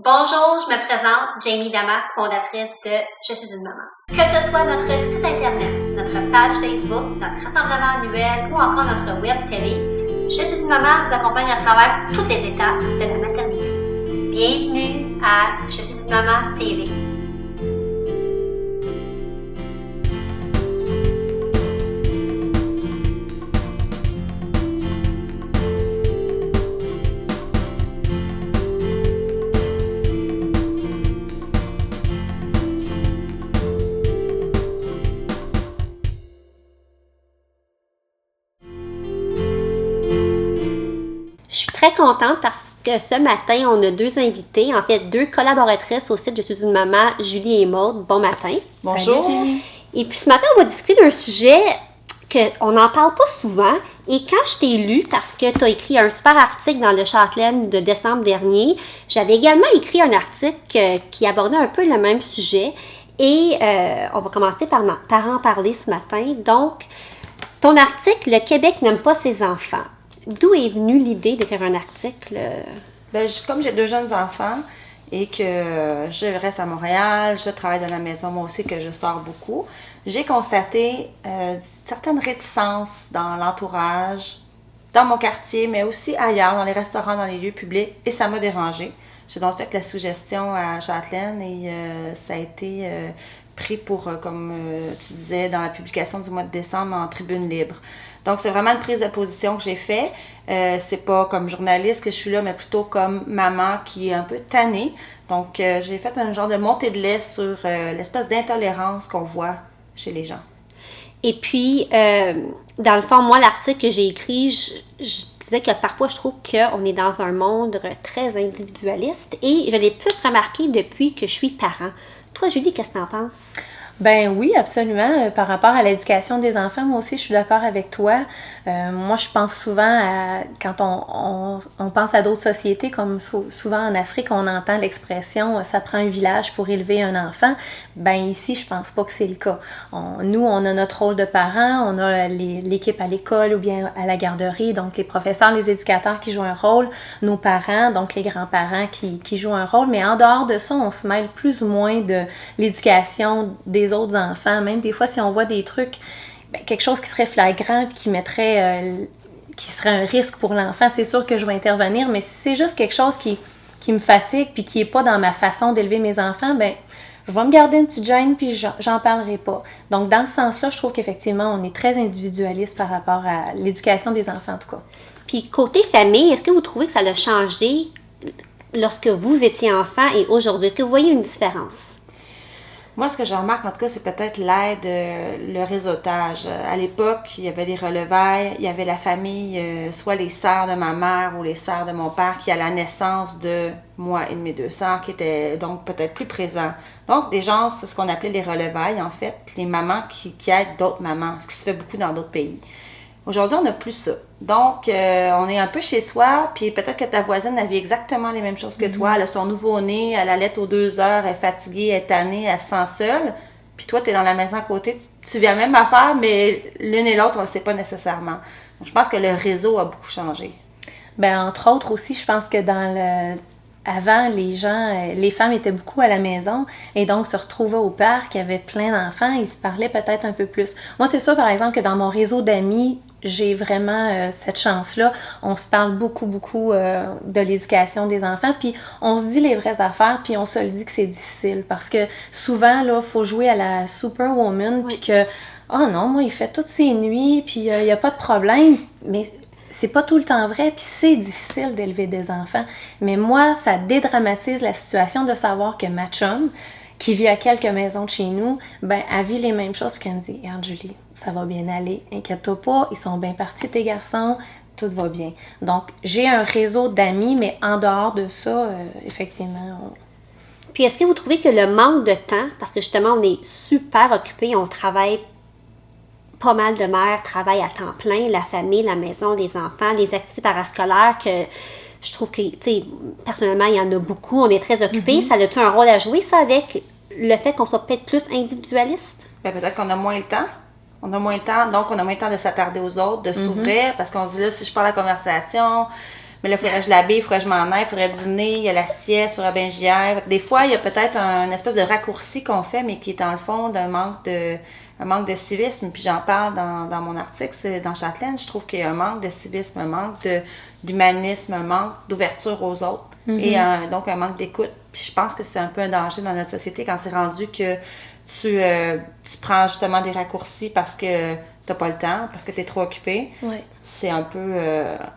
Bonjour, je me présente, Jamie Dama, fondatrice de Je suis une maman. Que ce soit notre site internet, notre page Facebook, notre rassemblement annuel ou encore notre web télé, Je suis une maman vous accompagne à travers toutes les étapes de la maternité. Bienvenue à Je suis une maman TV. Je suis très contente parce que ce matin, on a deux invités, en fait deux collaboratrices au site Je suis une maman, Julie et Maude. Bon matin. Bonjour. Et puis ce matin, on va discuter d'un sujet qu'on n'en parle pas souvent. Et quand je t'ai lu, parce que tu as écrit un super article dans le Châtelaine de décembre dernier, j'avais également écrit un article qui abordait un peu le même sujet. Et on va commencer par en parler ce matin. Donc, ton article, Le Québec n'aime pas ses enfants. D'où est venue l'idée d'écrire un article? Comme j'ai deux jeunes enfants et que je reste à Montréal, je travaille dans la maison, moi aussi que je sors beaucoup, j'ai constaté certaines réticences dans l'entourage, dans mon quartier, mais aussi ailleurs, dans les restaurants, dans les lieux publics, et ça m'a dérangée. J'ai donc fait la suggestion à Châtelaine et ça a été pris pour, comme tu disais, dans la publication du mois de décembre en tribune libre. Donc, c'est vraiment une prise de position que j'ai faite. C'est pas comme journaliste que je suis là, mais plutôt comme maman qui est un peu tannée. Donc, j'ai fait un genre de montée de lait sur l'espèce d'intolérance qu'on voit chez les gens. Et puis, dans le fond, moi, l'article que j'ai écrit, je disais que parfois, je trouve qu'on est dans un monde très individualiste et je l'ai plus remarqué depuis que je suis parent. Toi, Julie, qu'est-ce que tu en penses? Ben oui, absolument. Par rapport à l'éducation des enfants, moi aussi, je suis d'accord avec toi. Moi, je pense souvent à, quand on pense à d'autres sociétés, comme souvent en Afrique, on entend l'expression « ça prend un village pour élever un enfant ». Ben ici, je pense pas que c'est le cas. Nous, on a notre rôle de parents, on a l'équipe à l'école ou bien à la garderie, donc les professeurs, les éducateurs qui jouent un rôle, nos parents, donc les grands-parents qui jouent un rôle. Mais en dehors de ça, on se mêle plus ou moins de l'éducation des autres enfants. Même des fois, si on voit des trucs, quelque chose qui serait flagrant et qui mettrait, qui serait un risque pour l'enfant, c'est sûr que je vais intervenir. Mais si c'est juste quelque chose qui me fatigue puis qui n'est pas dans ma façon d'élever mes enfants, ben je vais me garder une petite gêne puis j'en parlerai pas. Donc, dans ce sens-là, je trouve qu'effectivement, on est très individualiste par rapport à l'éducation des enfants, en tout cas. Puis, côté famille, est-ce que vous trouvez que ça a changé lorsque vous étiez enfant et aujourd'hui? Est-ce que vous voyez une différence? Moi, ce que je remarque, en tout cas, c'est peut-être l'aide, le réseautage. À l'époque, il y avait les relevailles, il y avait la famille, soit les sœurs de ma mère ou les sœurs de mon père, qui à la naissance de moi et de mes deux sœurs, qui étaient donc peut-être plus présents. Donc, des gens, c'est ce qu'on appelait les relevailles, en fait, les mamans qui aident d'autres mamans, ce qui se fait beaucoup dans d'autres pays. Aujourd'hui, on n'a plus ça. Donc, on est un peu chez soi, puis peut-être que ta voisine a vu exactement les mêmes choses que toi. Elle a son nouveau-né, elle allait aux 2 heures, elle est fatiguée, elle est tannée, elle se sent seule. Puis toi, tu es dans la maison à côté, tu vis la même affaire, mais l'une et l'autre, on ne le sait pas nécessairement. Donc, je pense que le réseau a beaucoup changé. Bien, entre autres aussi, je pense que avant, les femmes étaient beaucoup à la maison et donc se retrouvaient au parc, il y avait plein d'enfants, ils se parlaient peut-être un peu plus. Moi, c'est sûr, par exemple, que dans mon réseau d'amis, j'ai vraiment cette chance-là. On se parle beaucoup de l'éducation des enfants, puis on se dit les vraies affaires, puis on se le dit que c'est difficile parce que souvent, là, il faut jouer à la superwoman, puis que « oh non, moi, il fait toutes ses nuits, puis il n'y a pas de problème. » Mais c'est pas tout le temps vrai, puis c'est difficile d'élever des enfants. Mais moi, ça dédramatise la situation de savoir que ma chum, qui vit à quelques maisons de chez nous, ben, elle vit les mêmes choses, puis qu'elle me dit « Regarde, Julie, ça va bien aller, inquiète-toi pas, ils sont bien partis tes garçons, tout va bien. » Donc, j'ai un réseau d'amis, mais en dehors de ça, effectivement... Puis, est-ce que vous trouvez que le manque de temps, parce que justement, on est super occupés, on travaille pas mal de mères travaillent à temps plein, la famille, la maison, les enfants, les activités parascolaires que je trouve que, tu sais, personnellement, il y en a beaucoup, on est très occupés. Ça a-tu un rôle à jouer, ça, avec le fait qu'on soit peut-être plus individualiste? Bien, peut-être qu'on a moins le temps. On a moins le temps, donc on a moins le temps de s'attarder aux autres, de s'ouvrir, parce qu'on se dit là, si je parle la conversation, mais là, il faudrait que je l'habille, il faudrait que je m'en aille, il faudrait dîner, il y a la sieste, il faudrait bien que j'y aille. Des fois, il y a peut-être un espèce de raccourci qu'on fait, mais qui est dans le fond d'un manque de civisme. Puis j'en parle dans mon article, c'est dans Châtelaine. Je trouve qu'il y a un manque de civisme, un manque d'humanisme, un manque d'ouverture aux autres. Et donc un manque d'écoute. Puis je pense que c'est un peu un danger dans notre société quand c'est rendu que tu prends justement des raccourcis parce que t'as pas le temps, parce que tu es trop occupé. Ouais. C'est un peu...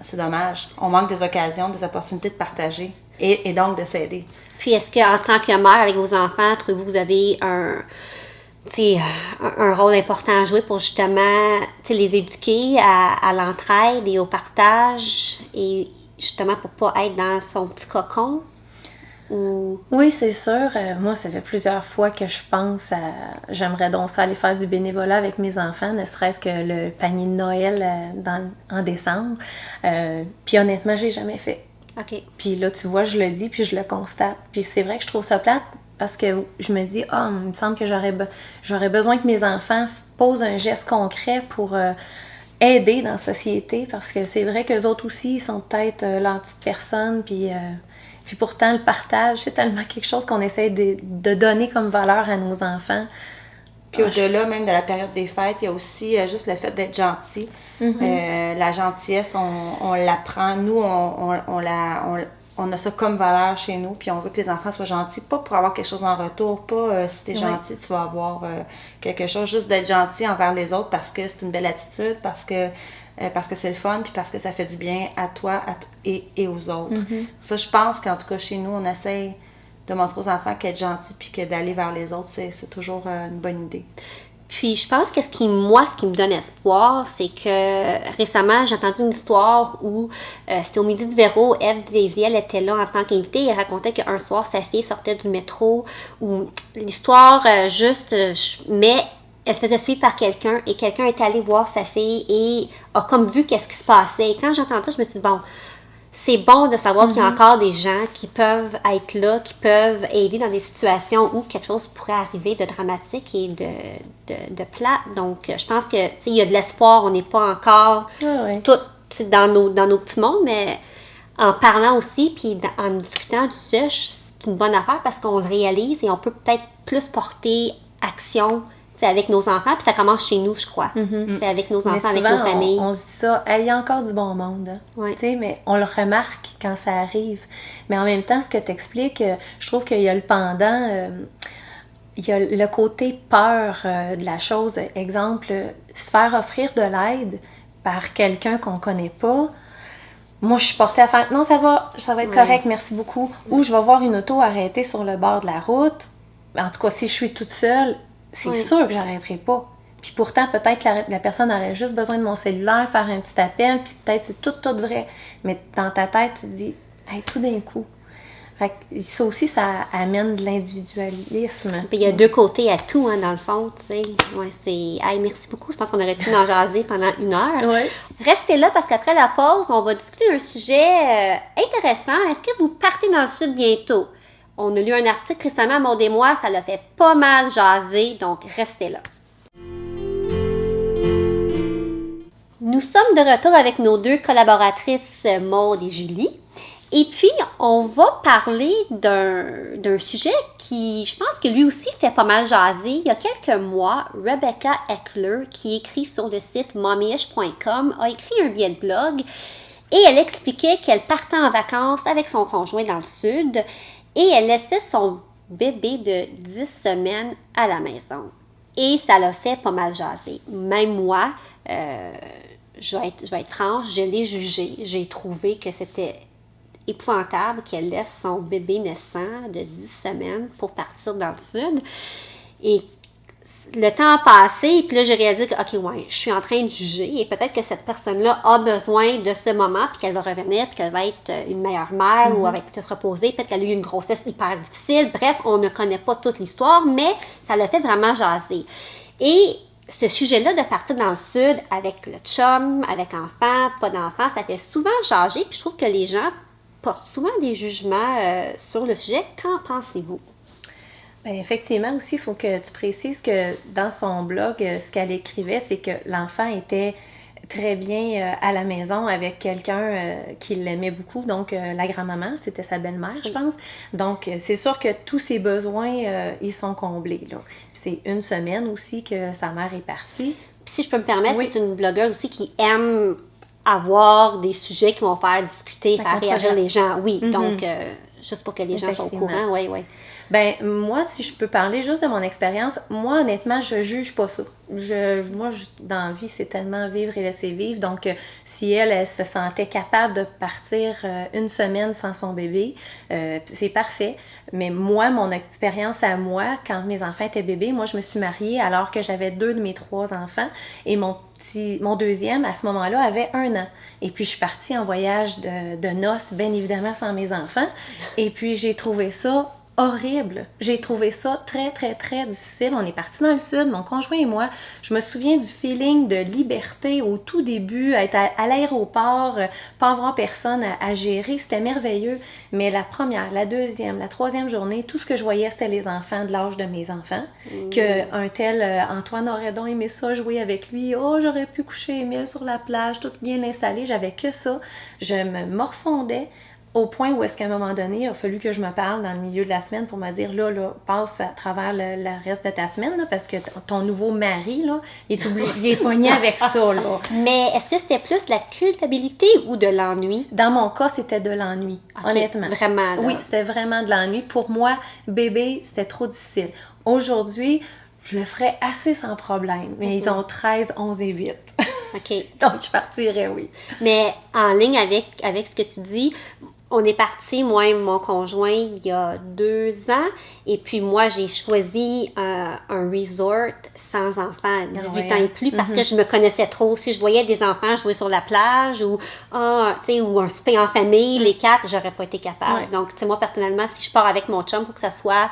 c'est dommage. On manque des occasions, des opportunités de partager et donc de s'aider. Puis est-ce qu'en tant que mère avec vos enfants, trouvez-vous que vous avez un rôle important à jouer pour justement les éduquer à l'entraide et au partage et justement pour pas être dans son petit cocon? Ou... Oui, c'est sûr. Moi, ça fait plusieurs fois que je pense à... J'aimerais donc ça aller faire du bénévolat avec mes enfants, ne serait-ce que le panier de Noël en décembre. Puis honnêtement, je l'ai jamais fait. OK. Puis là, tu vois, je le dis, puis je le constate. Puis c'est vrai que je trouve ça plate parce que je me dis, il me semble que j'aurais besoin que mes enfants posent un geste concret pour aider dans la société, parce que c'est vrai qu'eux autres aussi, ils sont peut-être leurs petites personnes, puis pourtant, le partage, c'est tellement quelque chose qu'on essaie de donner comme valeur à nos enfants. Puis au-delà même de la période des fêtes, il y a aussi juste le fait d'être gentil. La gentillesse, on l'apprend. Nous, on a ça comme valeur chez nous, puis on veut que les enfants soient gentils, pas pour avoir quelque chose en retour, pas si t'es gentil, tu vas avoir quelque chose, juste d'être gentil envers les autres parce que c'est une belle attitude, parce que c'est le fun, puis parce que ça fait du bien à toi et aux autres. Ça, je pense qu'en tout cas, chez nous, on essaye de montrer aux enfants qu'être gentil puis que d'aller vers les autres, c'est toujours une bonne idée. Puis je pense que ce qui me donne espoir, c'est que récemment, j'ai entendu une histoire où c'était au Midi du Véro, Ève Désiel était là en tant qu'invitée et elle racontait qu'un soir, sa fille sortait du métro où l'histoire mais elle se faisait suivre par quelqu'un et quelqu'un est allé voir sa fille et a comme vu qu'est-ce qui se passait. Et quand j'ai entendu ça, je me suis dit, bon, c'est bon de savoir qu'il y a encore des gens qui peuvent être là, qui peuvent aider dans des situations où quelque chose pourrait arriver de dramatique et de plate. Donc, je pense que il y a de l'espoir. On n'est pas encore tout dans nos petits mondes, mais en parlant aussi, puis en discutant du sujet, c'est une bonne affaire parce qu'on le réalise et on peut peut-être plus porter action avec nos enfants, puis ça commence chez nous, je crois. C'est avec nos enfants, souvent, avec nos familles. On se dit ça, il y a encore du bon monde. Hein? Ouais. Mais on le remarque quand ça arrive. Mais en même temps, ce que tu expliques, je trouve qu'il y a le pendant, il y a le côté peur de la chose. Exemple, se faire offrir de l'aide par quelqu'un qu'on connaît pas. Moi, je suis portée à faire, non, ça va être correct, merci beaucoup. Ou je vais voir une auto arrêtée sur le bord de la route. En tout cas, si je suis toute seule, c'est sûr que j'arrêterai pas. Puis pourtant, peut-être que la personne aurait juste besoin de mon cellulaire, faire un petit appel, puis peut-être c'est tout vrai. Mais dans ta tête, tu te dis, hey, tout d'un coup. Fait que ça aussi, ça amène de l'individualisme. Puis il y a deux côtés à tout, dans le fond, tu sais. Ouais, c'est... Hey, merci beaucoup. Je pense qu'on aurait pu en jaser pendant 1 heure. Ouais. Restez là parce qu'après la pause, on va discuter d'un sujet intéressant. Est-ce que vous partez dans le sud bientôt? On a lu un article récemment, Maud et moi, ça l'a fait pas mal jaser, donc restez là. Nous sommes de retour avec nos 2 collaboratrices, Maud et Julie. Et puis, on va parler d'un sujet qui, je pense que lui aussi fait pas mal jaser. Il y a quelques mois, Rebecca Eckler, qui écrit sur le site mommyish.com, a écrit un billet de blog et elle expliquait qu'elle partait en vacances avec son conjoint dans le sud et elle laissait son bébé de 10 semaines à la maison. Et ça l'a fait pas mal jaser. Même moi, je vais être franche, je l'ai jugé. J'ai trouvé que c'était épouvantable qu'elle laisse son bébé naissant de 10 semaines pour partir dans le sud. Et le temps a passé, puis là, j'ai réalisé que, OK, je suis en train de juger, et peut-être que cette personne-là a besoin de ce moment, puis qu'elle va revenir, puis qu'elle va être une meilleure mère, ou elle va peut-être se reposer, peut-être qu'elle a eu une grossesse hyper difficile. Bref, on ne connaît pas toute l'histoire, mais ça l'a fait vraiment jaser. Et ce sujet-là de partir dans le sud avec le chum, avec enfant, pas d'enfant, ça fait souvent jaser, puis je trouve que les gens portent souvent des jugements sur le sujet. Qu'en pensez-vous? Bien, effectivement, aussi, il faut que tu précises que dans son blog, ce qu'elle écrivait, c'est que l'enfant était très bien à la maison avec quelqu'un qui l'aimait beaucoup, donc la grand-maman, c'était sa belle-mère, je pense. Donc, c'est sûr que tous ses besoins, ils sont comblés, là. Puis c'est 1 semaine aussi que sa mère est partie. Puis si je peux me permettre, Oui. c'est une blogueuse aussi qui aime avoir des sujets qui vont faire discuter, La faire réagir controverse. les gens. Oui, donc, juste pour que les gens soient au Effectivement. courant, oui, oui. Ben moi, si je peux parler juste de mon expérience, moi, honnêtement, je juge pas ça. Dans la vie, c'est tellement vivre et laisser vivre. Donc, si elle se sentait capable de partir 1 semaine sans son bébé, c'est parfait. Mais moi, mon expérience à moi, quand mes enfants étaient bébés, moi, je me suis mariée alors que j'avais 2 de mes 3 enfants. Et mon deuxième, à ce moment-là, avait 1 an. Et puis, je suis partie en voyage de noces, bien évidemment, sans mes enfants. Et puis, j'ai trouvé ça horrible. J'ai trouvé ça très, très, très difficile. On est parti dans le sud, mon conjoint et moi. Je me souviens du feeling de liberté au tout début, être à l'aéroport, pas avoir personne à gérer. C'était merveilleux. Mais la première, la deuxième, la troisième journée, tout ce que je voyais, c'était les enfants de l'âge de mes enfants. Qu'un tel Antoine aurait donc aimé ça, jouer avec lui. Oh, j'aurais pu coucher Émile sur la plage, tout bien installé. J'avais que ça. Je me morfondais. Au point où est-ce qu'à un moment donné, il a fallu que je me parle dans le milieu de la semaine pour me dire, là, passe à travers le reste de ta semaine, là, parce que ton nouveau mari, là, il est pogné avec ça, là. Mais est-ce que c'était plus de la culpabilité ou de l'ennui? Dans mon cas, c'était de l'ennui, Ok, honnêtement. vraiment, là. Oui, c'était vraiment de l'ennui. Pour moi, bébé, c'était trop difficile. Aujourd'hui, je le ferais assez sans problème. Mais ils ont 13, 11 et 8. OK. Donc, je partirais, oui. Mais en ligne avec ce que tu dis, on est parti, moi et mon conjoint, il y a 2 ans. Et puis moi, j'ai choisi un resort sans enfants, 18 ans et plus, parce que je me connaissais trop. Si je voyais des enfants jouer sur la plage ou un souper en famille, les 4, j'aurais pas été capable. Ouais. Donc, tu sais, moi, personnellement, si je pars avec mon chum pour que ça soit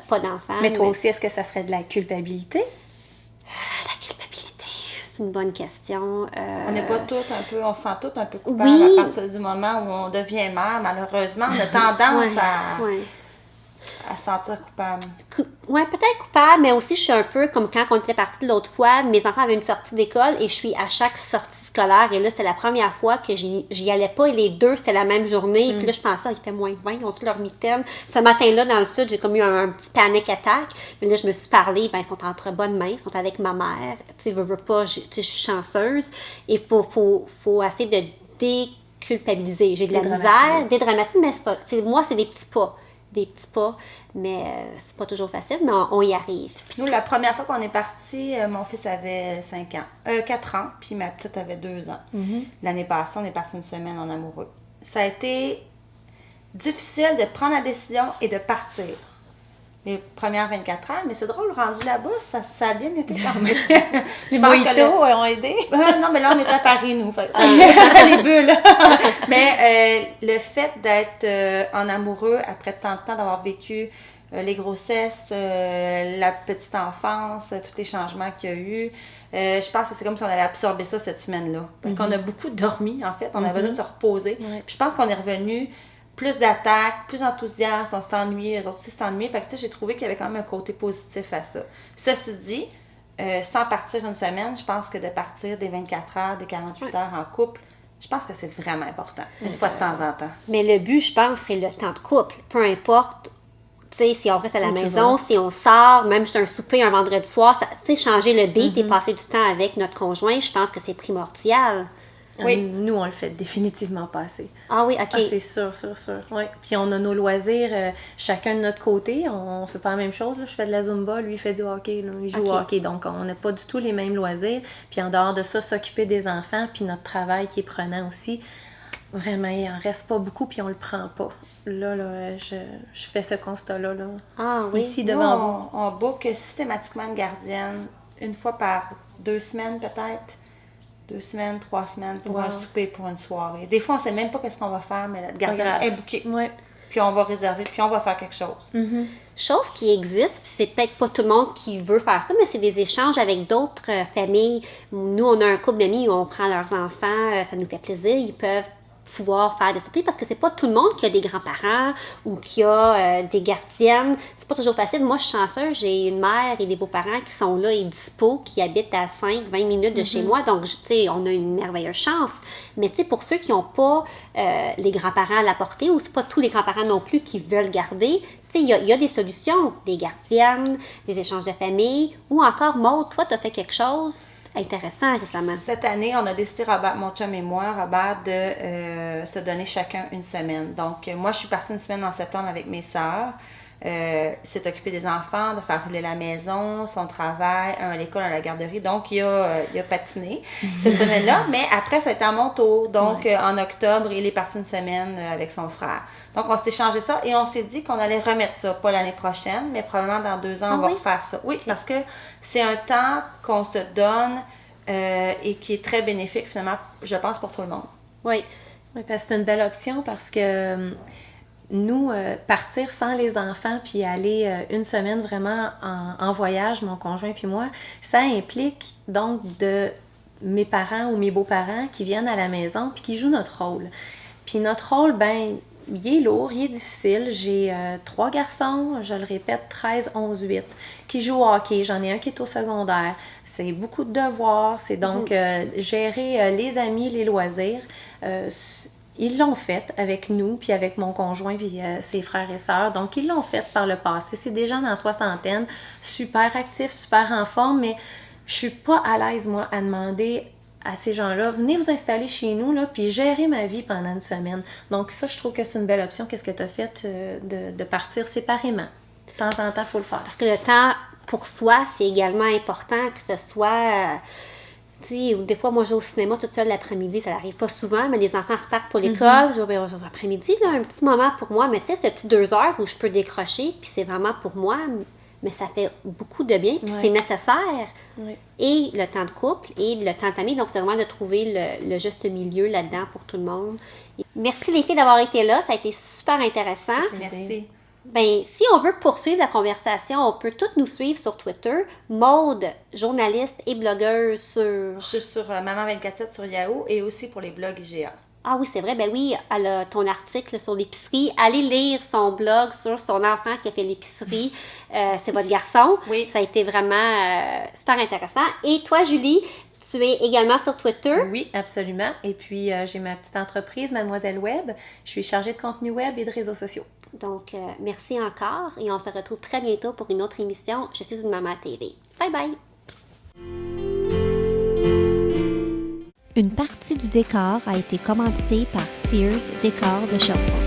pas d'enfants. Mais toi aussi, est-ce que ça serait de la culpabilité? La culpabilité, c'est une bonne question. On n'est pas toutes un peu, on se sent toutes un peu coupables Oui. à partir du moment où on devient mère. Malheureusement, on a tendance à se sentir coupable. Ouais, peut-être coupable, mais aussi je suis un peu comme quand on était partis de l'autre fois, mes enfants avaient une sortie d'école et je suis à chaque sortie scolaire et là c'était la première fois que j'y allais pas et les deux c'était la même journée et puis là je pensais il fait moins 20, ils ont su leur mitaine. Ce matin-là dans le sud j'ai comme eu un petit panic attack, mais là je me suis parlé, ben ils sont entre bonnes mains, ils sont avec ma mère, tu sais veux pas, je suis chanceuse et faut essayer de déculpabiliser. J'ai de la misère, dédramatiser, mais moi c'est des petits pas, mais c'est pas toujours facile, mais on y arrive. Nous, la première fois qu'on est parti, mon fils avait 4 ans, puis ma petite avait 2 ans. L'année passée, on est parti 1 semaine en amoureux. Ça a été difficile de prendre la décision et de partir. Les premières 24 heures, mais c'est drôle, rendu là-bas, ça a bien été quand même. Les mojitos ont aidé. Non, mais là, on est à Paris, nous. Fait que les bulles. Mais le fait d'être en amoureux après tant de temps, d'avoir vécu les grossesses, la petite enfance, tous les changements qu'il y a eu, je pense que c'est comme si on avait absorbé ça cette semaine-là. Parce qu'on a beaucoup dormi, en fait. On avait besoin de se reposer. Puis je pense qu'on est revenu plus d'attaques, plus enthousiaste, on s'est ennuyé, eux autres aussi s'est ennuyé. Fait que j'ai trouvé qu'il y avait quand même un côté positif à ça. Ceci dit, sans partir 1 semaine, je pense que de partir des 24 heures, des 48 heures en couple, je pense que c'est vraiment important, une fois de temps en temps. Mais le but, je pense, c'est le temps de couple. Peu importe, tu sais, si on reste à la maison, si on sort, même juste un souper un vendredi soir, tu sais, changer le beat et passer du temps avec notre conjoint, je pense que c'est primordial. Oui. Nous, on le fait définitivement pas assez. Ah oui, OK. Ah, c'est sûr. Oui. Puis on a nos loisirs chacun de notre côté. On fait pas la même chose. Là. Je fais de la Zumba, lui, il fait du hockey. Là. Il joue au hockey. Donc, on n'a pas du tout les mêmes loisirs. Puis en dehors de ça, s'occuper des enfants, puis notre travail qui est prenant aussi, vraiment, il en reste pas beaucoup, puis on le prend pas. Là, je fais ce constat-là. Là. Ah oui. Ici, devant vous. On book systématiquement une gardienne, une fois par 2 semaines peut-être. 2 semaines, 3 semaines pour un souper, pour une soirée. Des fois, on ne sait même pas qu'est-ce qu'on va faire, mais la gardienne est bookée. Ouais. Puis on va réserver, puis on va faire quelque chose. Chose qui existe, puis c'est peut-être pas tout le monde qui veut faire ça, mais c'est des échanges avec d'autres familles. Nous, on a un couple d'amis où on prend leurs enfants, ça nous fait plaisir, ils peuvent pouvoir faire des sorties parce que c'est pas tout le monde qui a des grands-parents ou qui a des gardiennes. C'est pas toujours facile. Moi, je suis chanceuse, j'ai une mère et des beaux-parents qui sont là et dispo, qui habitent à 5-20 minutes de chez moi. Donc, tu sais, on a une merveilleuse chance. Mais tu sais, pour ceux qui n'ont pas les grands-parents à la portée ou c'est pas tous les grands-parents non plus qui veulent garder, tu sais, il y a des solutions, des gardiennes, des échanges de famille ou encore, Maud, toi, tu as fait quelque chose intéressant récemment. Cette année, on a décidé, Robert, mon chum et moi, Robert, de se donner chacun une semaine. Donc, moi, je suis partie une semaine en septembre avec mes sœurs. S'est occupé des enfants, de faire rouler la maison, son travail, un à l'école, un à la garderie. Donc, il a patiné cette semaine-là. Mais après, c'était à mon tour. Donc, en octobre, il est parti une semaine avec son frère. Donc, on s'est échangé ça et on s'est dit qu'on allait remettre ça, pas l'année prochaine, mais probablement dans 2 ans, on va refaire ça. Oui, parce que c'est un temps qu'on se donne et qui est très bénéfique, finalement, je pense, pour tout le monde. Oui. Oui, parce que c'est une belle option parce que nous, partir sans les enfants puis aller une semaine vraiment en voyage, mon conjoint puis moi, ça implique donc de mes parents ou mes beaux-parents qui viennent à la maison puis qui jouent notre rôle. Puis notre rôle, ben, il est lourd, il est difficile. J'ai 3 garçons, je le répète, 13, 11, 8, qui jouent au hockey. J'en ai un qui est au secondaire. C'est beaucoup de devoirs. C'est donc gérer les amis, les loisirs. Ils l'ont fait avec nous, puis avec mon conjoint, puis ses frères et sœurs. Donc, ils l'ont fait par le passé. C'est des gens dans la soixantaine, super actifs, super en forme, mais je suis pas à l'aise, moi, à demander à ces gens-là, venez vous installer chez nous, là, puis gérer ma vie pendant une semaine. Donc, ça, je trouve que c'est une belle option. Qu'est-ce que tu as fait de partir séparément? De temps en temps, il faut le faire. Parce que le temps pour soi, c'est également important, que ce soit... tu sais, des fois, moi, je vais au cinéma toute seule l'après-midi, ça n'arrive pas souvent, mais les enfants repartent pour l'école. Je vais l'après-midi, là, un petit moment pour moi, mais tu sais, ce petit 2 heures où je peux décrocher, puis c'est vraiment pour moi, mais ça fait beaucoup de bien, puis c'est nécessaire. Oui. Et le temps de couple et le temps de famille, donc c'est vraiment de trouver le juste milieu là-dedans pour tout le monde. Et merci les filles d'avoir été là, ça a été super intéressant. Merci. Ben, si on veut poursuivre la conversation, on peut toutes nous suivre sur Twitter. Maude, journaliste et blogueuse sur... Je suis sur Maman247 sur Yahoo et aussi pour les blogs IGA. Ah oui, c'est vrai. Ben oui, elle a ton article sur l'épicerie. Allez lire son blog sur son enfant qui a fait l'épicerie. C'est votre garçon. Oui. Ça a été vraiment super intéressant. Et toi, Julie, tu es également sur Twitter. Oui, absolument. Et puis, j'ai ma petite entreprise, Mademoiselle Web. Je suis chargée de contenu web et de réseaux sociaux. Donc, merci encore. Et on se retrouve très bientôt pour une autre émission. Je suis une maman TV. Bye bye! Une partie du décor a été commanditée par Sears Décor de Sherbrooke.